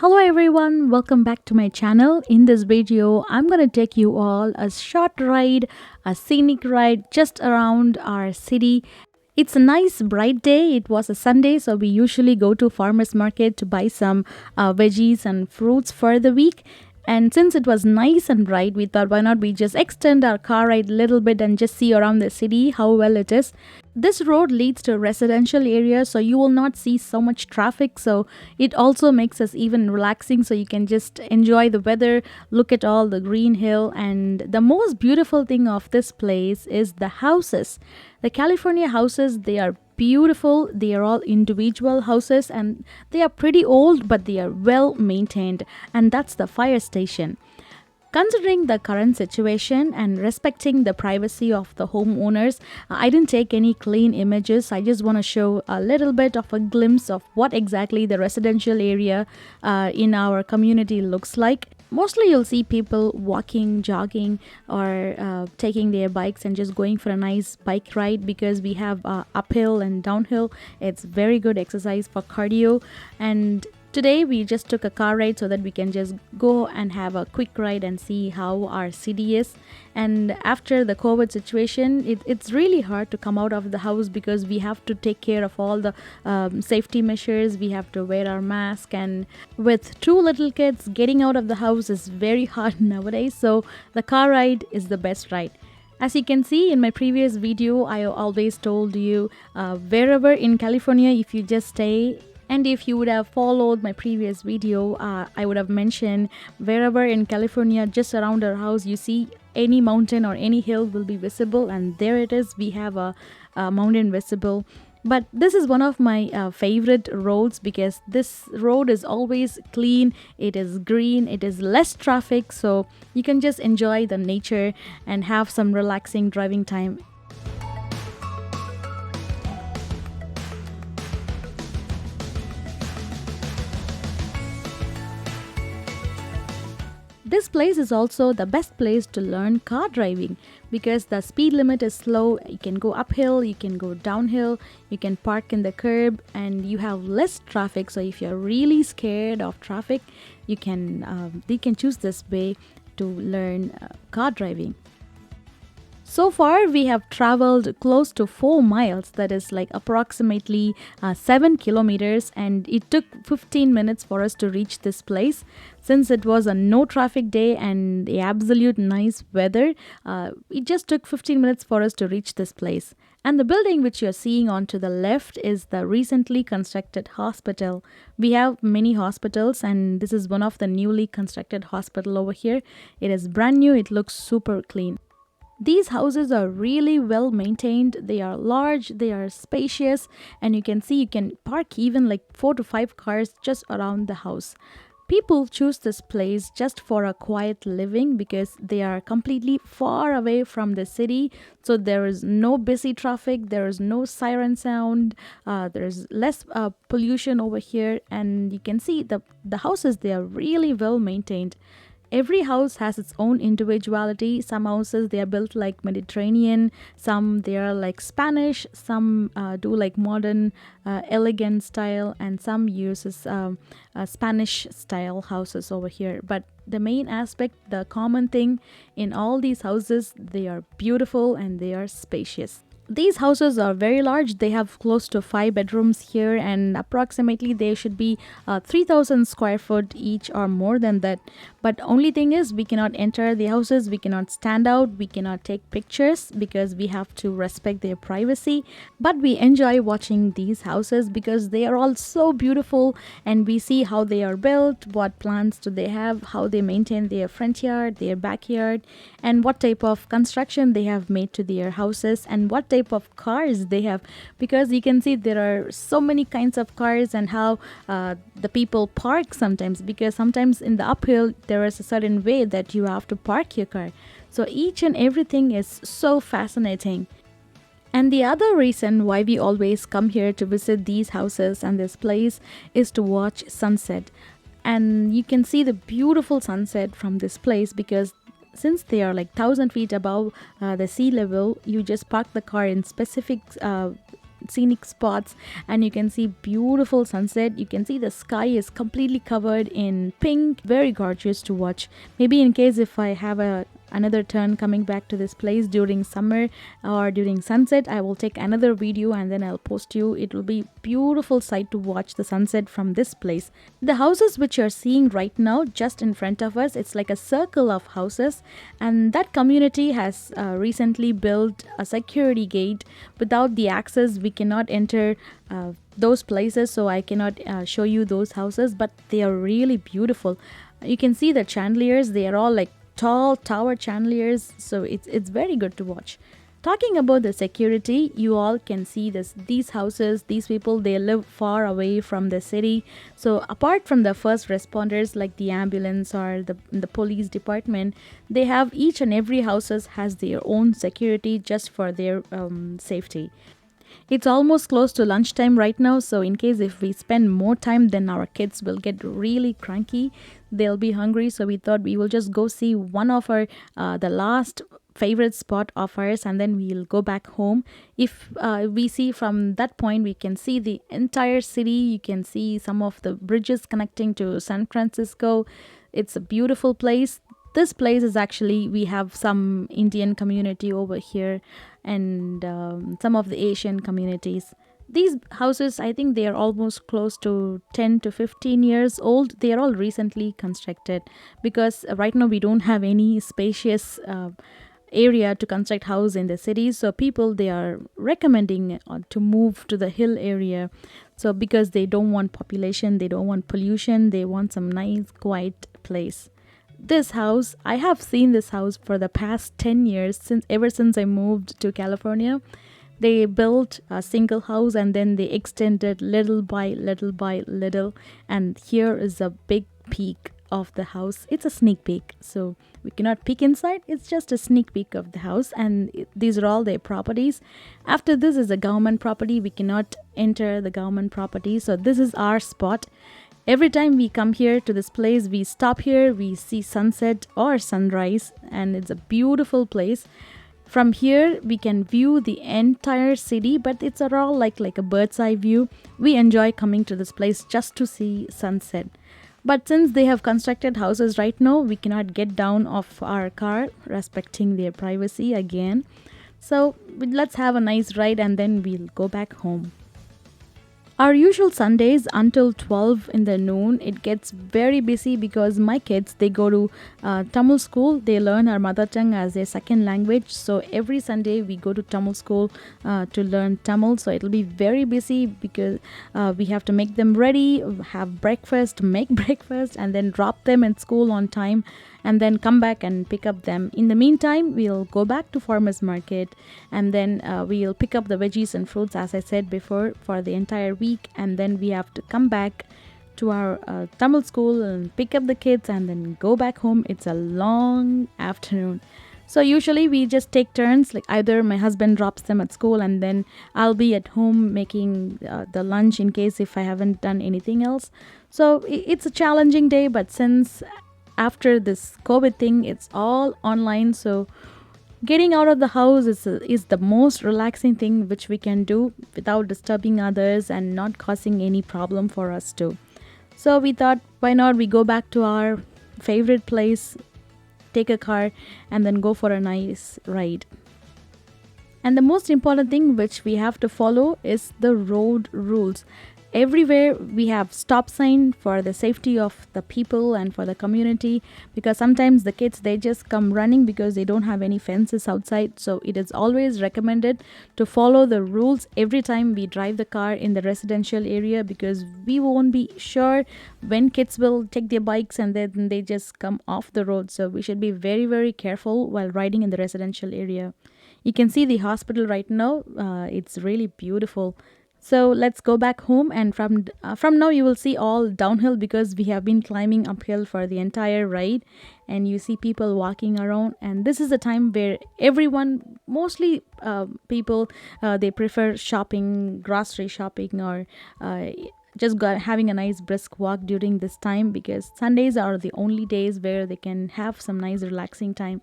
Hello everyone, welcome back to my channel. In this video, I'm gonna take you all a short ride, a scenic ride just around our city. It's a nice bright day. It was a Sunday, so we usually go to farmers market to buy some veggies and fruits for the week. And since it was nice and bright, we thought why not we just extend our car ride a little bit and just see around the city how well it is. This road leads to residential areas, so you will not see so much traffic. So it also makes us even relaxing, so you can just enjoy the weather, look at all the green hill. And the most beautiful thing of this place is the houses. The California houses, they are beautiful. They are all individual houses and they are pretty old, but they are well maintained. And that's the fire station. Considering the current situation and respecting the privacy of the homeowners, I didn't take any clean images. I just want to show a little bit of a glimpse of what exactly the residential area in our community looks like. Mostly you'll see people walking, jogging, or taking their bikes and just going for a nice bike ride because we have uphill and downhill. It's very good exercise for cardio. And today we just took a car ride so that we can just go and have a quick ride and see how our city is. And after the COVID situation, it's really hard to come out of the house because we have to take care of all the safety measures. We have to wear our mask, and with two little kids, getting out of the house is very hard nowadays. So the car ride is the best ride. As you can see in my previous video, I always told you wherever in California, if you just stay, and if you would have followed my previous video, I would have mentioned wherever in California, just around our house, you see any mountain or any hill will be visible. And there it is. We have a mountain visible. But this is one of my favorite roads because this road is always clean. It is green. It is less traffic. So you can just enjoy the nature and have some relaxing driving time. This place is also the best place to learn car driving because the speed limit is slow. You can go uphill, you can go downhill, you can park in the curb, and you have less traffic. So if you're really scared of traffic, you can choose this way to learn car driving. So far, we have traveled close to 4 miles, that is like approximately 7 kilometers, and it took 15 minutes for us to reach this place. Since it was a no traffic day and the absolute nice weather, it just took 15 minutes for us to reach this place. And the building which you're seeing on to the left is the recently constructed hospital. We have many hospitals, and this is one of the newly constructed hospital over here. It is brand new, it looks super clean. These houses are really well maintained. They are large, they are spacious, and you can see you can park even like 4 to 5 cars just around the house. People choose this place just for a quiet living because they are completely far away from the city. So there is no busy traffic, there is no siren sound, there's less pollution over here, and you can see the houses, they are really well maintained. Every house has its own individuality. Some houses, they are built like Mediterranean, some they are like Spanish, some do like modern elegant style, and some uses Spanish style houses over here. But the main aspect, the common thing in all these houses, they are beautiful and they are spacious. These houses are very large. They have close to 5 bedrooms here, and approximately they should be 3,000 square foot each or more than that. But only thing is, we cannot enter the houses, we cannot stand out, we cannot take pictures because we have to respect their privacy. But we enjoy watching these houses because they are all so beautiful, and we see how they are built, what plants do they have, how they maintain their front yard, their backyard, and what type of construction they have made to their houses, and what type of cars they have, because you can see there are so many kinds of cars, and how the people park sometimes, because sometimes in the uphill there is a certain way that you have to park your car. So each and everything is so fascinating. And the other reason why we always come here to visit these houses and this place is to watch sunset. And you can see the beautiful sunset from this place because since they are like 1,000 feet above the sea level, you just park the car in specific scenic spots, and you can see beautiful sunset. You can see the sky is completely covered in pink, very gorgeous to watch. Maybe in case if I have another turn coming back to this place during summer or during sunset, I will take another video and then I'll post you. It will be beautiful sight to watch the sunset from this place. The houses which you're seeing right now just in front of us, it's like a circle of houses, and that community has recently built a security gate. Without the access we cannot enter those places, so I cannot show you those houses, but they are really beautiful. You can see the chandeliers, they are all like tall tower chandeliers, so it's very good to watch. Talking about the security, you all can see these houses, these people, they live far away from the city. So apart from the first responders like the ambulance or the police department, they have each and every houses has their own security just for their safety. It's almost close to lunchtime right now, so in case if we spend more time, then our kids will get really cranky. They'll be hungry, so we thought we will just go see one of our the last favorite spot of ours, and then we'll go back home. If we see from that point, we can see the entire city. You can see some of the bridges connecting to San Francisco. It's a beautiful place. This place is actually, we have some Indian community over here, and some of the Asian communities. These houses, I think they are almost close to 10 to 15 years old. They are all recently constructed because right now we don't have any spacious area to construct house in the cities, so people they are recommending to move to the hill area. So because they don't want population, they don't want pollution, they want some nice quiet place. This house, I have seen this house for the past 10 years, ever since I moved to California. They built a single house and then they extended little by little by little, and here is a big peek of the house. It's a sneak peek, so we cannot peek inside. It's just a sneak peek of the house, and these are all their properties. After this is a government property. We cannot enter the government property, so this is our spot. Every time we come here to this place, we stop here, we see sunset or sunrise, and it's a beautiful place. From here, we can view the entire city, but it's all like a bird's eye view. We enjoy coming to this place just to see sunset. But since they have constructed houses right now, we cannot get down off our car, respecting their privacy again. So let's have a nice ride and then we'll go back home. Our usual Sundays until 12 in the noon, it gets very busy because my kids, they go to Tamil school. They learn our mother tongue as their second language. So every Sunday we go to Tamil school to learn Tamil. So it'll be very busy because we have to make them ready, have breakfast, make breakfast, and then drop them in school on time, and then come back and pick up them. In the meantime, we'll go back to farmers market, and then we'll pick up the veggies and fruits, as I said before, for the entire week. And then we have to come back to our Tamil school and pick up the kids and then go back home. It's a long afternoon. So usually we just take turns, like either my husband drops them at school and then I'll be at home making the lunch in case if I haven't done anything else. So it's a challenging day, but since after this COVID thing, it's all online, so getting out of the house is the most relaxing thing which we can do without disturbing others and not causing any problem for us too. So we thought, why not we go back to our favorite place, take a car, and then go for a nice ride. And the most important thing which we have to follow is the road rules. Everywhere we have stop sign for the safety of the people and for the community, because sometimes the kids, they just come running because they don't have any fences outside. So it is always recommended to follow the rules every time we drive the car in the residential area, because we won't be sure when kids will take their bikes and then they just come off the road. So we should be very, very careful while riding in the residential area. You can see the hospital right now. It's really beautiful. So let's go back home, and from now you will see all downhill because we have been climbing uphill for the entire ride, and you see people walking around. And this is the time where everyone, mostly people, they prefer shopping, grocery shopping, or just having a nice brisk walk during this time, because Sundays are the only days where they can have some nice relaxing time.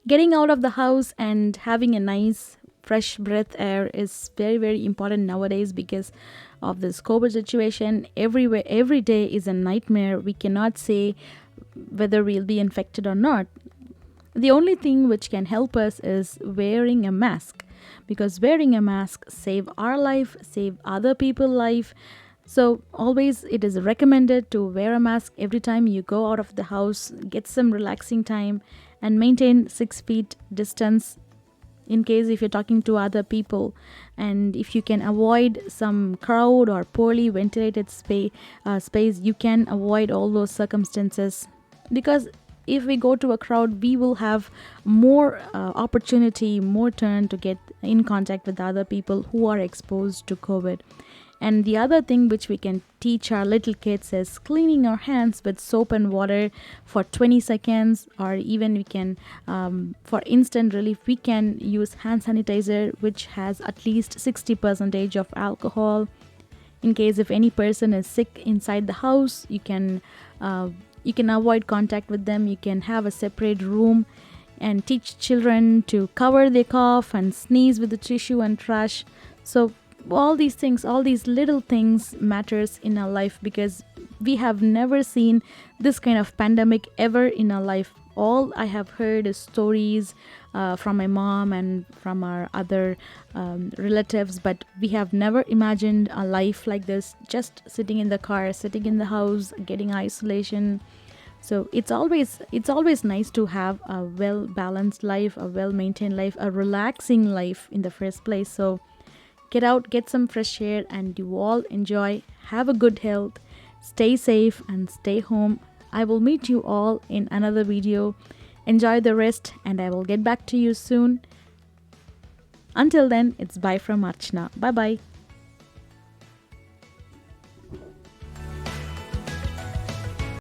Getting out of the house and having a nice fresh breath air is very, very important nowadays because of this COVID situation. Everywhere, every day is a nightmare. We cannot say whether we'll be infected or not. The only thing which can help us is wearing a mask, because wearing a mask save our life, save other people's life. So always it is recommended to wear a mask every time you go out of the house, get some relaxing time and maintain 6 feet distance in case if you're talking to other people, and if you can avoid some crowd or poorly ventilated space, you can avoid all those circumstances, because if we go to a crowd we will have more opportunity, more turn to get in contact with other people who are exposed to COVID. And the other thing which we can teach our little kids is cleaning our hands with soap and water for 20 seconds, or even we can, for instant relief, we can use hand sanitizer, which has at least 60% of alcohol. In case if any person is sick inside the house, you can avoid contact with them. You can have a separate room and teach children to cover their cough and sneeze with the tissue and trash. So all these things, all these little things matters in our life, because we have never seen this kind of pandemic ever in our life. All I have heard is stories from my mom and from our other relatives, but we have never imagined a life like this, just sitting in the car, sitting in the house, getting isolation. So it's always nice to have a well balanced life, a well maintained life, a relaxing life in the first place. So get out, get some fresh air, and you all enjoy. Have a good health, stay safe, and stay home. I will meet you all in another video. Enjoy the rest, and I will get back to you soon. Until then, it's bye from Archana. Bye bye.